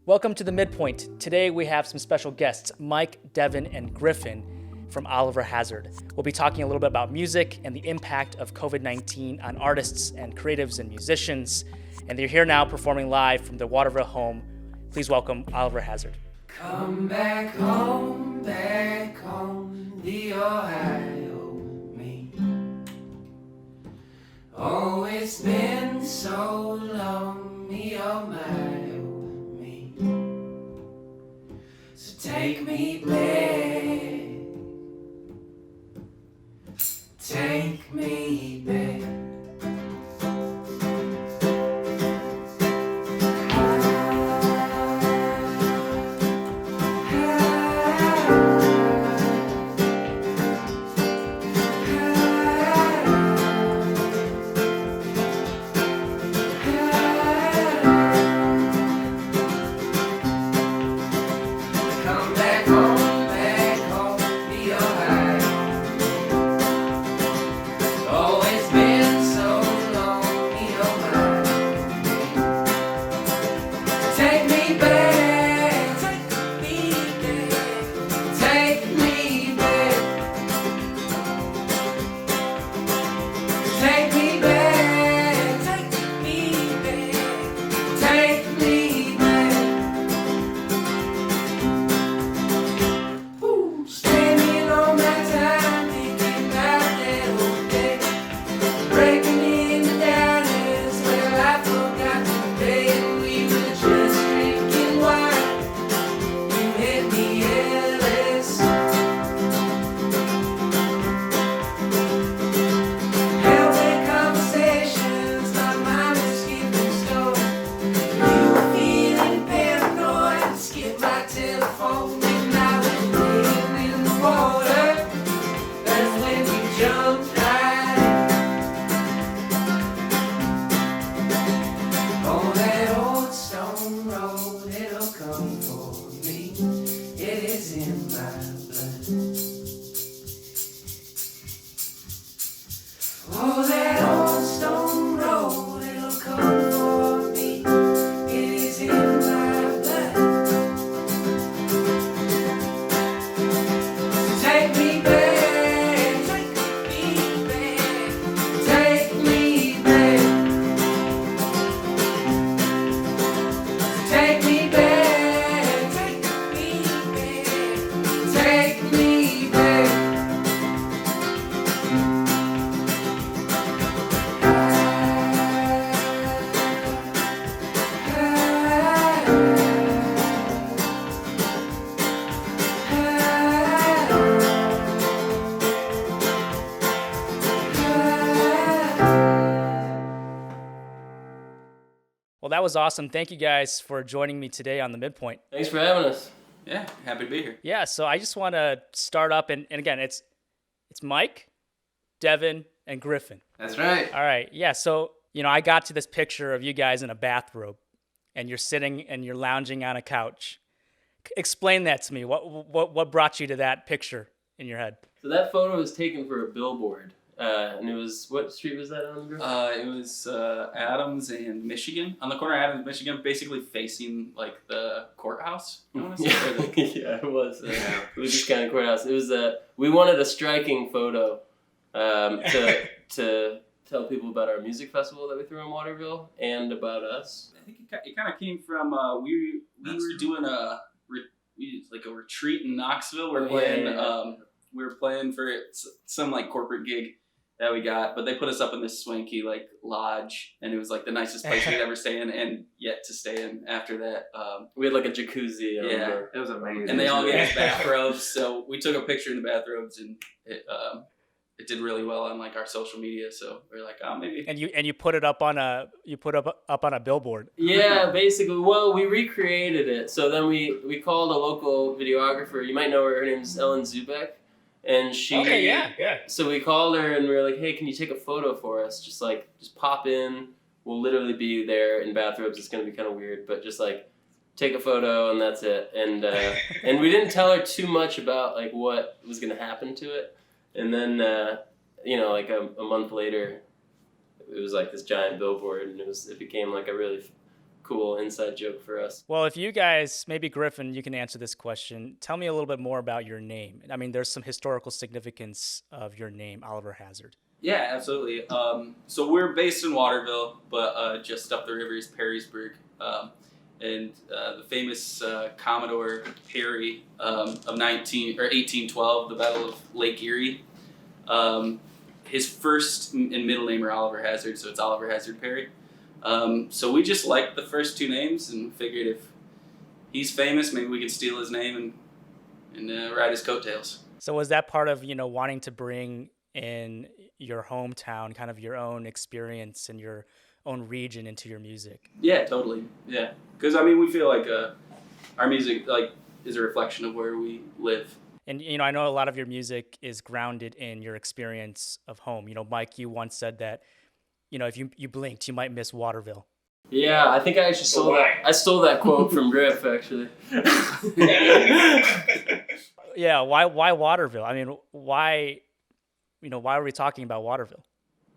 Welcome to The Midpoint. Today we have some special guests, Mike, Devin, and Griffin from Oliver Hazard. We'll be talking a little bit about music and the impact of COVID-19 on artists and creatives and musicians. And they're here now performing live from their Waterville home. Please welcome Oliver Hazard. Come back home, the Ohio me. Oh, it's been so long, me, oh my, oh me. So take me back. Well, that was awesome. Thank you guys for joining me today on The Midpoint. Thanks for having us. Yeah, happy to be here. Yeah, so I just want to start up, and again, it's Mike, Devin, and Griffin. That's right. All right, yeah, so, I got to this picture of you guys in a bathrobe, and you're sitting and you're lounging on a couch. Explain that to me. What brought you to that picture in your head? So that photo was taken for a billboard, and it was, what street was that on? It was Adams and Michigan, on the corner of Adams, Michigan, basically facing like the courthouse. I want to say. Yeah, it was. It was just kind of courthouse. It was we wanted a striking photo to tell people about our music festival that we threw in Waterville and about us. I think it kind of came from we were doing a retreat in Knoxville. We were playing for some like corporate gig that we got, but they put us up in this swanky like lodge, and it was like the nicest place we'd ever stay in, and yet to stay in after that. We had like a jacuzzi. Yeah, it was amazing. And they all gave us bathrobes, so we took a picture in the bathrobes, and it did really well on like our social media. So we were like, oh, maybe. And you put it up on a up on a billboard. Yeah, basically. Well, we recreated it. So then we called a local videographer. You might know her. Her name's Ellen Zubek. And she, okay, yeah. So we called her and we were like, hey, can you take a photo for us? Just pop in. We'll literally be there in bathrobes. It's going to be kind of weird, but just like take a photo and that's it. And and we didn't tell her too much about like what was going to happen to it. And then, like a month later, it was like this giant billboard, and it became like a really cool inside joke for us. Well, if you guys, maybe Griffin, you can answer this question. Tell me a little bit more about your name. I mean, there's some historical significance of your name, Oliver Hazard. Yeah, absolutely. So we're based in Waterville, but just up the river is Perrysburg. And the famous Commodore Perry of 1812, the Battle of Lake Erie. His first and middle name are Oliver Hazard, so it's Oliver Hazard Perry. So we just liked the first two names and figured if he's famous, maybe we could steal his name and ride his coattails. So was that part of, wanting to bring in your hometown, kind of your own experience and your own region into your music? Yeah, totally. Yeah, because we feel like our music is a reflection of where we live. And I know a lot of your music is grounded in your experience of home. Mike, you once said that if you blinked, you might miss Waterville. Yeah, I think I actually stole that. I stole that quote from Griff, actually. Yeah, why Waterville? I mean, why are we talking about Waterville?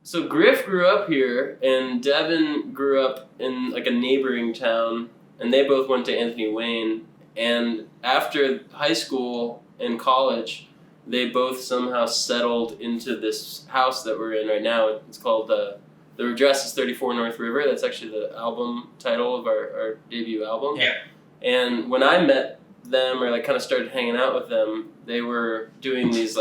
So Griff grew up here, and Devin grew up in like a neighboring town, and they both went to Anthony Wayne. And after high school and college, they both somehow settled into this house that we're in right now. It's called the address is 34 North River. That's actually the album title of our debut album. Yeah. And when I met them, or kind of started hanging out with them, they were doing these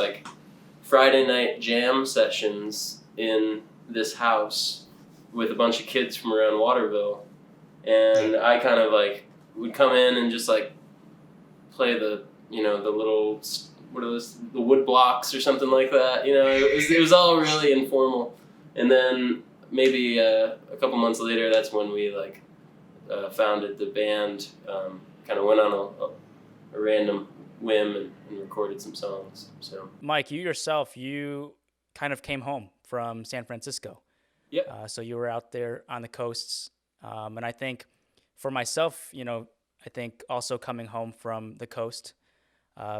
Friday night jam sessions in this house with a bunch of kids from around Waterville. And I kind of would come in and just play the the little, what are those, the wood blocks or something like that. It was all really informal. And then maybe a couple months later, that's when we founded the band. Kind of went on a random whim and recorded some songs. So Mike, you yourself, you kind of came home from San Francisco. Yep. So you were out there on the coasts, and I think for myself, I think also coming home from the coast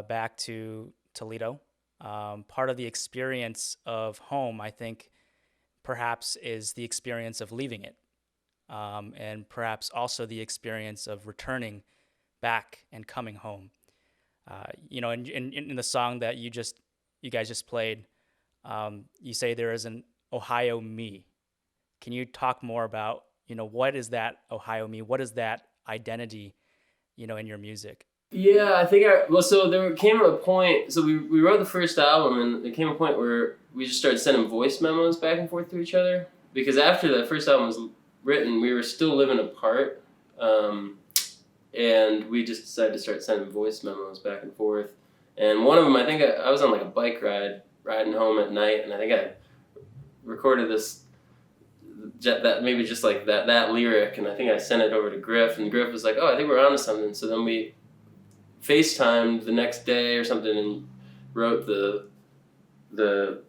back to Toledo, part of the experience of home, I think, perhaps is the experience of leaving it, and perhaps also the experience of returning back and coming home. In the song that you guys just played, you say there is an Ohio me. Can you talk more about, what is that Ohio me? What is that identity, in your music? Yeah, I think so there came a point, so we wrote the first album, and there came a point where we just started sending voice memos back and forth to each other, because after that first album was written, we were still living apart, and we just decided to start sending voice memos back and forth. And one of them, I think I was on a bike ride, riding home at night, and I think I recorded that maybe just that lyric, and I think I sent it over to Griff, and Griff was like, "Oh, I think we're onto something." So then we FaceTimed the next day or something and wrote that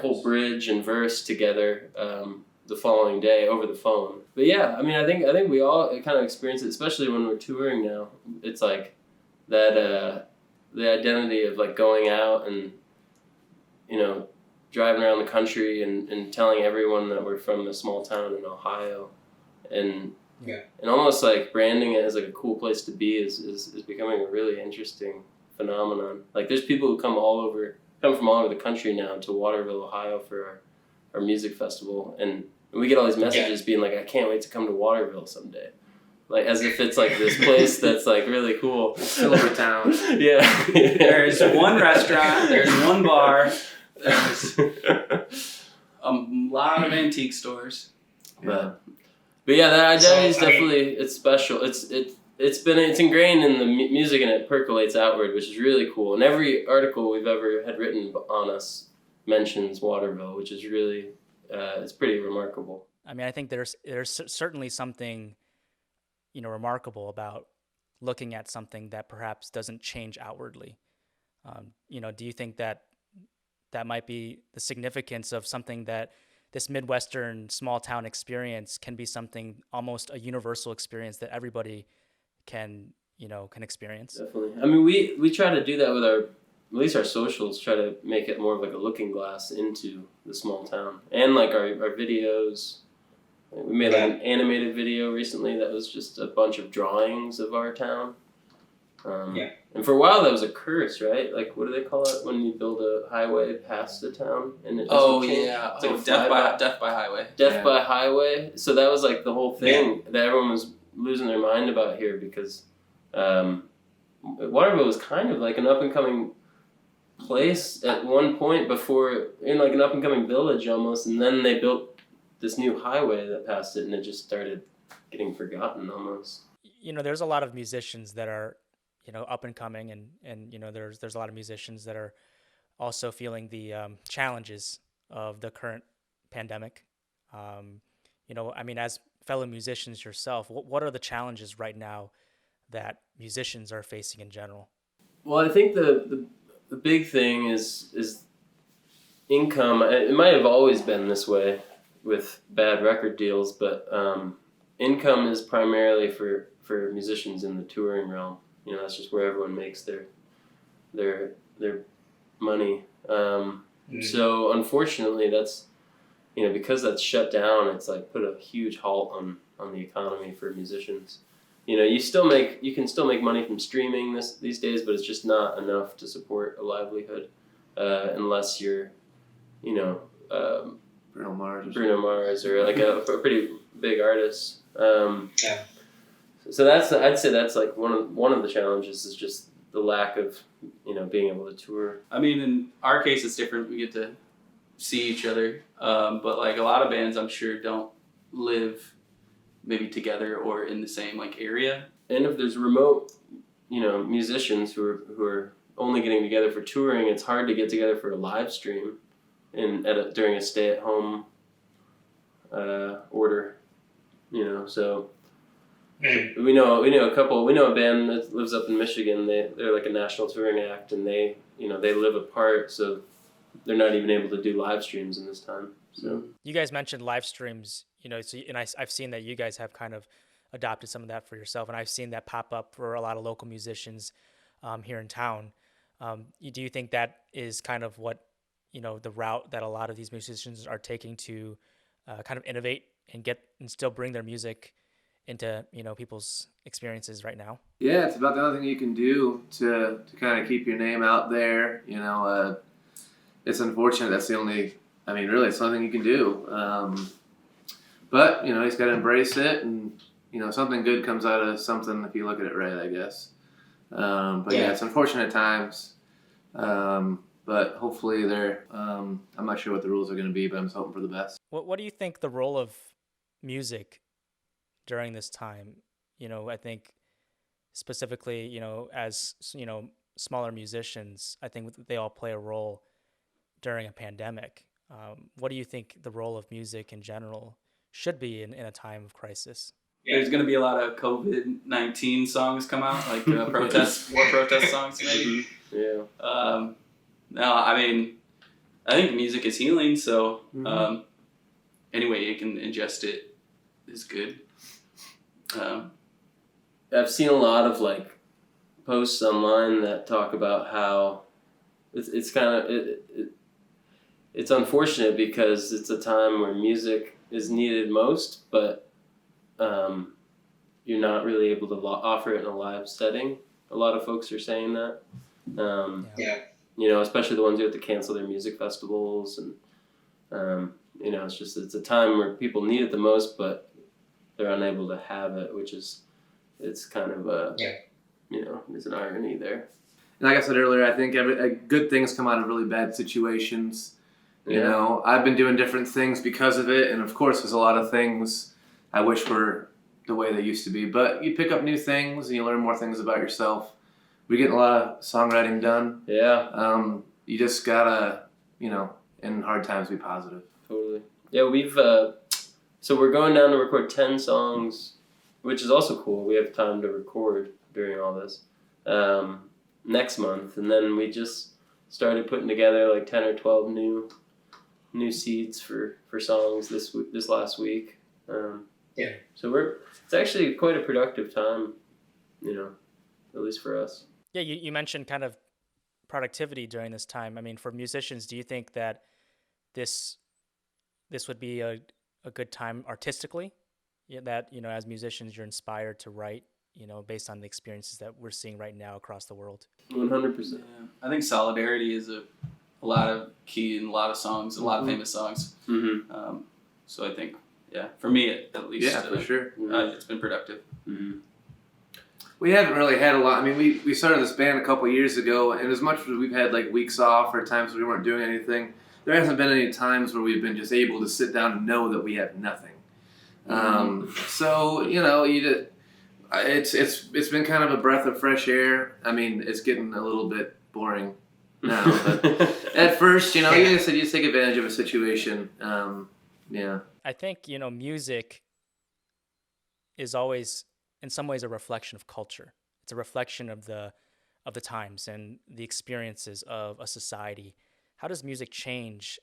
whole bridge and verse together the following day over the phone. But yeah, I think we all kind of experience it, especially when we're touring now. It's that the identity of going out and driving around the country and telling everyone that we're from a small town in Ohio, and almost branding it as a cool place to be is becoming a really interesting phenomenon. There's people who come from all over the country now to Waterville, Ohio for our music festival, and we get all these messages being I can't wait to come to Waterville someday. As if it's this place that's really cool. Silver Town. Yeah. There's one restaurant, there's one bar, there's a lot of antique stores. But yeah, that identity is definitely, it's special. It's ingrained in the music, and it percolates outward, which is really cool. And every article we've ever had written on us mentions Waterville, which is really, it's pretty remarkable. I think there's certainly something, remarkable about looking at something that perhaps doesn't change outwardly. Do you think that might be the significance of something that this Midwestern small town experience can be something almost a universal experience that everybody can experience? Definitely. We try to do that with at least our socials, try to make it more of a looking glass into the small town. And our videos, We made like an animated video recently that was just a bunch of drawings of our town. And for a while that was a curse, right? Like, what do they call it when you build a highway past a town and it doesn't change? Yeah, It's like a death by highway. Death by highway. So that was like the whole thing that everyone was losing their mind about here because Waterville was kind of like an up and coming place at one point before, in like an up and coming village almost, and then they built this new highway that passed it, and it just started getting forgotten almost. You know, there's a lot of musicians that are, you know, up and coming, and you know, there's a lot of musicians that are also feeling the challenges of the current pandemic. You know, I mean, as fellow musicians yourself, what are the challenges right now that musicians are facing in general? Well, I think the big thing is income. It might have always been this way with bad record deals, but income is primarily for musicians in the touring realm. You know, that's just where everyone makes their money. So unfortunately, that's, you know, because that's shut down, it's like put a huge halt on the economy for musicians. You know, you can still make money from streaming these days, but it's just not enough to support a livelihood unless you're, you know, Bruno Mars or like a pretty big artist. So I'd say that's like one of the challenges is just the lack of, you know, being able to tour. I mean, in our case, it's different. We get to see each other, but like a lot of bands, I'm sure don't live maybe together or in the same like area. And if there's remote, you know, musicians who are only getting together for touring, it's hard to get together for a live stream during a stay-at-home order, you know. So we know a band that lives up in Michigan. They're like a national touring act, and they live apart, so they're not even able to do live streams in this time. So You guys mentioned live streams, you know, and I've seen that you guys have kind of adopted some of that for yourself, and I've seen that pop up for a lot of local musicians here in town. Do you think that is kind of what, you know, the route that a lot of these musicians are taking to kind of innovate and still bring their music into, you know, people's experiences right now? Yeah, it's about the only thing you can do to kind of keep your name out there. You know, it's unfortunate. That's the only. I mean, really, it's the only thing you can do. But you know, you just got to embrace it, and you know, something good comes out of something if you look at it right, I guess. But yeah, it's unfortunate times. But hopefully I'm not sure what the rules are going to be, but I'm just hoping for the best. What do you think the role of music during this time? You know, I think specifically, you know, as, you know, smaller musicians, I think they all play a role during a pandemic. What do you think the role of music in general should be in a time of crisis? There's going to be a lot of COVID-19 songs come out, like war protest songs maybe. yeah. No, I mean, I think music is healing, so any way you can ingest it is good. I've seen a lot of like posts online that talk about how it's kind of it's unfortunate because it's a time where music is needed most, but you're not really able to offer it in a live setting. A lot of folks are saying that. You know, especially the ones who have to cancel their music festivals, and you know, it's a time where people need it the most, but they're unable to have it, it's kind of you know, there's an irony there. And like I said earlier, I think good things come out of really bad situations. You know, I've been doing different things because of it, and of course, there's a lot of things I wish were the way they used to be. But you pick up new things, and you learn more things about yourself. We're getting a lot of songwriting done. Yeah. You just gotta, you know, in hard times, be positive. Totally. Yeah, we've so we're going down to record 10 songs, which is also cool. We have time to record during all this next month, and then we just started putting together like 10 or 12 new seeds for songs this last week. So it's actually quite a productive time, you know, at least for us. Yeah, you mentioned kind of productivity during this time. I mean, for musicians, do you think that this would be a a good time artistically? Yeah, that, as musicians, you're inspired to write, based on the experiences that we're seeing right now across the world. 100%. Yeah. I think solidarity is a lot of key in a lot of songs, a lot of famous songs. Mm-hmm. So I think, for me at least, Yeah, for sure. It's been productive. Mm-hmm. We haven't really had a lot. I mean, we started this band a couple years ago, and as much as we've had like weeks off or times where we weren't doing anything, there hasn't been any times where we've been just able to sit down and know that we have nothing. So it's been kind of a breath of fresh air. I mean, it's getting a little bit boring now, but at first, you just take advantage of a situation. Yeah. I think, music is always, in some ways, a reflection of culture. It's a reflection of the times and the experiences of a society. How does music change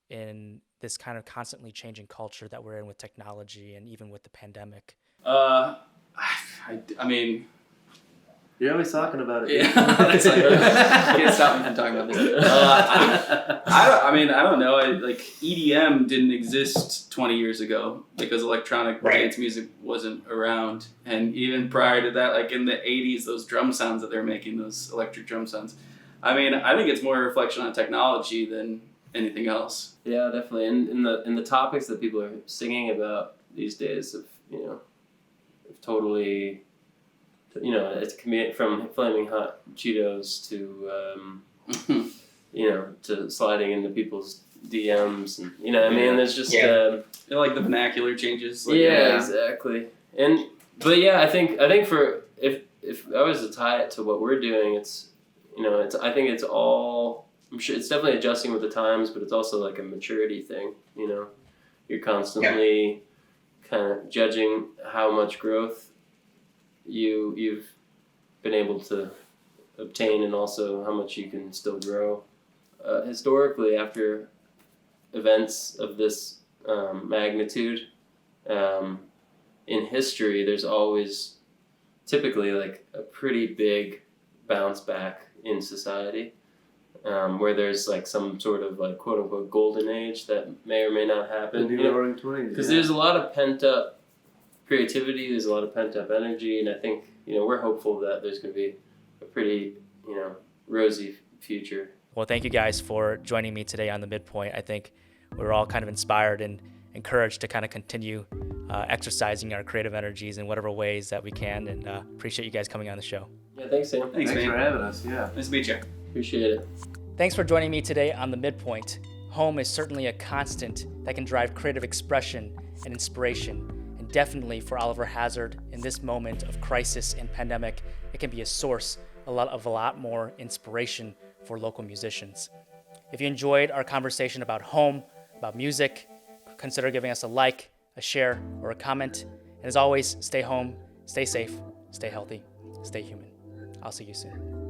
in this kind of constantly changing culture that we're in with technology and even with the pandemic? I mean, You're always talking about it. yeah, that's like, can't stop me from talking about this. I don't know. EDM didn't exist 20 years ago because electronic dance music wasn't around, and even prior to that, like in the 80s, those drum sounds that they're making, those electric drum sounds. I mean, I think it's more a reflection on technology than anything else. Yeah, definitely. And in the topics that people are singing about these days have totally, it's from flaming hot Cheetos to to sliding into people's DMs, and there's just Like the vernacular changes. Exactly. I think for if I was to tie it to what we're doing, I think it's all, I'm sure it's definitely adjusting with the times, but it's also like a maturity thing. You're constantly kind of judging how much growth you've been able to obtain, and also how much you can still grow. Historically, after events of this magnitude in history, there's always typically like a pretty big bounce back in society, where there's like some sort of like quote unquote golden age that may or may not happen. The new Roaring 20s. Because there's a lot of pent up creativity, there's a lot of pent up energy, and I think we're hopeful that there's going to be a pretty rosy future. Well, thank you guys for joining me today on The Midpoint. I think we're all kind of inspired and encouraged to kind of continue exercising our creative energies in whatever ways that we can, and appreciate you guys coming on the show. Yeah, thanks, Sam. Thanks, man. for having us. Yeah. Nice to meet you. Appreciate it. Thanks for joining me today on The Midpoint. Home is certainly a constant that can drive creative expression and inspiration, and definitely for Oliver Hazard in this moment of crisis and pandemic, it can be a source a lot more inspiration for local musicians. If you enjoyed our conversation about home, about music, consider giving us a like, a share, or a comment. And as always, stay home, stay safe, stay healthy, stay human. I'll see you soon.